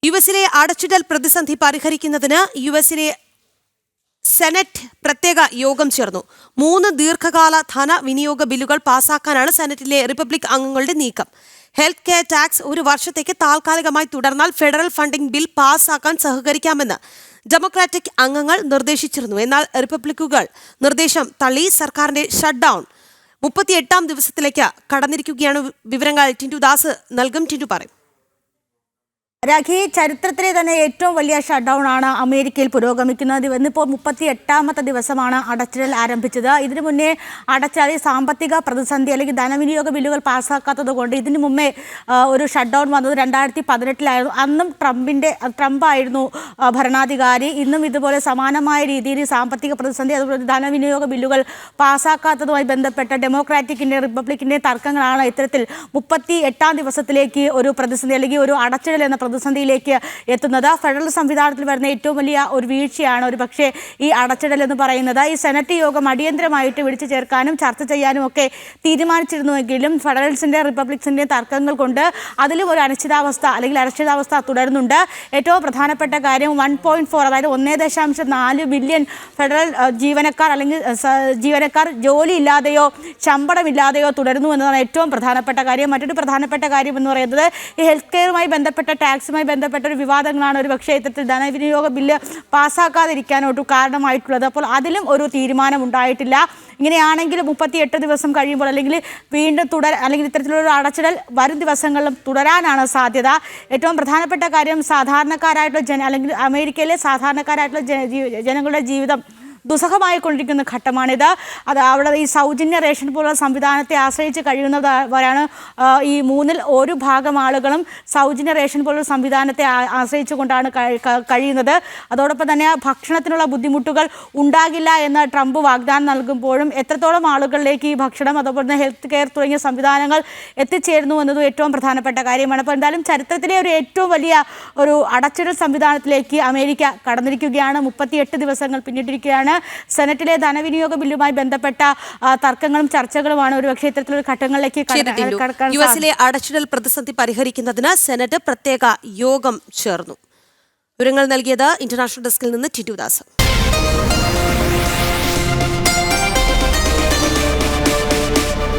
യുഎസിലെ അടച്ചിടൽ പ്രതിസന്ധി പരിഹരിക്കുന്നതിന് യുഎസിലെ സെനറ്റ് പ്രത്യേക യോഗം ചേർന്നു. 3 ദീർഘകാല ധനവിനിയോഗ ബില്ലുകൾ പാസാക്കാനാണ് സെനറ്റിലെ റിപ്പബ്ലിക് അംഗങ്ങളുടെ നീക്കം. ഹെൽത്ത് കെയർ ടാക്സ് 1 വർഷത്തേക്ക് താൽക്കാലികമായി തുടർന്നാൽ ഫെഡറൽ ഫണ്ടിംഗ് ബിൽ പാസാക്കാൻ സഹകരിക്കാമെന്ന് ഡെമോക്രാറ്റിക് അംഗങ്ങൾ നിർദ്ദേശിച്ചിരുന്നു. എന്നാൽ റിപ്പബ്ലിക്കുകൾ നിർദ്ദേശം തള്ളി. സർക്കാരിന്റെ ഷട്ട് ഡൌൺ 38ാം ദിവസത്തിലേക്ക് കടന്നിരിക്കുകയാണ്. വിവരങ്ങൾ ടിൻറ്റു ദാസ് നൽകും. ടിൻറ്റു പറയും. രാഖി, ചരിത്രത്തിലെ തന്നെ ഏറ്റവും വലിയ ഷട്ട് ഡൗൺ ആണ് അമേരിക്കയിൽ പുരോഗമിക്കുന്നത്. ഇന്നിപ്പോൾ 38ാമത്തെ ദിവസമാണ് അടച്ചിടൽ ആരംഭിച്ചത്. ഇതിനു മുന്നേ അടച്ചാൽ സാമ്പത്തിക പ്രതിസന്ധി അല്ലെങ്കിൽ ധനവിനിയോഗ ബില്ലുകൾ പാസ്സാക്കാത്തത് കൊണ്ട് ഇതിനു മുമ്പേ ഒരു ഷട്ട് ഡൗൺ വന്നത് 2018-ലായിരുന്നു. അന്നും ട്രംപായിരുന്നു ഭരണാധികാരി. ഇന്നും ഇതുപോലെ സമാനമായ രീതിയിൽ സാമ്പത്തിക പ്രതിസന്ധി, അതുപോലെ ധനവിനിയോഗ ബില്ലുകൾ പാസ്സാക്കാത്തതുമായി ബന്ധപ്പെട്ട ഡെമോക്രാറ്റിക്കിൻ്റെ റിപ്പബ്ലിക്കിൻ്റെ തർക്കങ്ങളാണ് ഇത്തരത്തിൽ 38ാം ദിവസത്തിലേക്ക് ഒരു പ്രതിസന്ധി അല്ലെങ്കിൽ ഒരു അടച്ചിടൽ എന്ന പ്രതിസന്ധിയിലേക്ക് എത്തുന്നത്. ഫെഡറൽ സംവിധാനത്തിൽ വരുന്ന ഏറ്റവും വലിയ ഒരു വീഴ്ചയാണ് ഒരു പക്ഷേ ഈ അടച്ചിടൽ എന്ന് പറയുന്നത്. ഈ സെനറ്റ് യോഗം അടിയന്തരമായിട്ട് വിളിച്ചു ചേർക്കാനും ചർച്ച ചെയ്യാനും ഒക്കെ തീരുമാനിച്ചിരുന്നുവെങ്കിലും ഫെഡറൽസിൻ്റെ റിപ്പബ്ലിക്സിൻ്റെ തർക്കങ്ങൾ കൊണ്ട് അതിലും ഒരു അനിശ്ചിതാവസ്ഥ തുടരുന്നുണ്ട്. ഏറ്റവും പ്രധാനപ്പെട്ട കാര്യം 1.4 അതായത് 1.4 ബില്യൺ ഫെഡറൽ ജീവനക്കാർ ജോലിയില്ലാതെയോ ശമ്പളമില്ലാതെയോ തുടരുന്നു എന്നതാണ് ഏറ്റവും പ്രധാനപ്പെട്ട കാര്യം. മറ്റൊരു പ്രധാനപ്പെട്ട കാര്യം എന്ന് പറയുന്നത് ഈ ഹെൽത്ത് കെയറുമായി ബന്ധപ്പെട്ട ടാക്സുമായി ബന്ധപ്പെട്ട ഒരു വിവാദങ്ങളാണ് ഒരു പക്ഷേ ഇത്തരത്തിൽ ധനവിനിയോഗ ബില്ല് പാസ്സാക്കാതിരിക്കാനോട്ട് കാരണമായിട്ടുള്ളത്. അപ്പോൾ അതിലും ഒരു തീരുമാനം ഉണ്ടായിട്ടില്ല. ഇങ്ങനെയാണെങ്കിൽ 38 ദിവസം കഴിയുമ്പോൾ അല്ലെങ്കിൽ വീണ്ടും അല്ലെങ്കിൽ ഇത്തരത്തിലുള്ള അടച്ചിടൽ വരും ദിവസങ്ങളിലും തുടരാനാണ് സാധ്യത. ഏറ്റവും പ്രധാനപ്പെട്ട കാര്യം സാധാരണക്കാരായിട്ടുള്ള അല്ലെങ്കിൽ അമേരിക്കയിലെ സാധാരണക്കാരായിട്ടുള്ള ജനങ്ങളുടെ ജീവിതം ദുസ്സഹമായിക്കൊണ്ടിരിക്കുന്ന ഘട്ടമാണിത്. അവിടെ ഈ സൗജന്യ റേഷൻ പോലുള്ള സംവിധാനത്തെ ആശ്രയിച്ച് കഴിയുന്നവരാണ് ഈ 1/3 ഭാഗം ആളുകളും സൗജന്യ റേഷൻ പോലുള്ള സംവിധാനത്തെ ആശ്രയിച്ചുകൊണ്ടാണ് കഴിയുന്നത്. അതോടൊപ്പം തന്നെ ഭക്ഷണത്തിനുള്ള ബുദ്ധിമുട്ടുകൾ ഉണ്ടാകില്ല എന്ന് ട്രംപ് വാഗ്ദാനം നൽകുമ്പോഴും എത്രത്തോളം ആളുകളിലേക്ക് ഈ ഭക്ഷണം അതുപോലെ തന്നെ ഹെൽത്ത് കെയർ തുടങ്ങിയ സംവിധാനങ്ങൾ എത്തിച്ചേരുന്നു എന്നതും ഏറ്റവും പ്രധാനപ്പെട്ട കാര്യമാണ്. അപ്പോൾ എന്തായാലും ചരിത്രത്തിലെ ഒരു ഏറ്റവും വലിയ ഒരു അടച്ചിടൽ സംവിധാനത്തിലേക്ക് അമേരിക്ക കടന്നിരിക്കുകയാണ്. 38 ദിവസങ്ങൾ പിന്നിട്ടിരിക്കുകയാണ്. സെനറ്റിലെ ധനവിനിയോഗ ബില്ലുമായി ബന്ധപ്പെട്ട തർക്കങ്ങളും ചർച്ചകളുമാണ് ഒരുപക്ഷെ ഇത്തരത്തിലുള്ള ഘട്ടങ്ങളിലേക്ക് കടക്കാൻ. യുഎസിലെ അടച്ചിടൽ പ്രതിസന്ധി പരിഹരിക്കുന്നതിന് സെനറ്റ് പ്രത്യേക യോഗം ചേർന്നു. വിവരങ്ങൾ നൽകിയത് ഇന്റർനാഷണൽ ഡെസ്കിൽ നിന്ന് ടിൻറ്റു ദാസ്.